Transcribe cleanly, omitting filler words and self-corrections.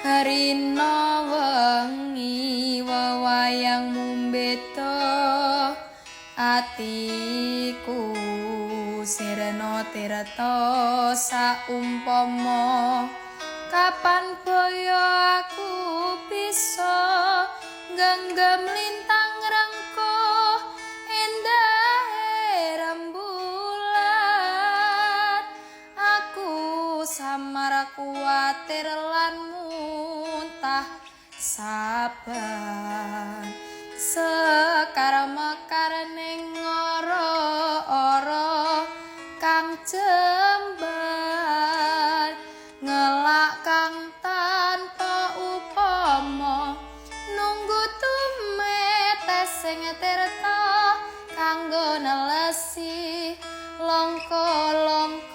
Rina wengi wewayang mumbeta atiku sirena tirta saumpama kapan boyo aku bisa genggam lintang rengko endah rembulan aku samar kuatir lan muntah saban sekar mekar ning ora-ora kang jembar ngelak kang tanpa upama nunggu tumetes sing tirta kanggo nelesi longko-longko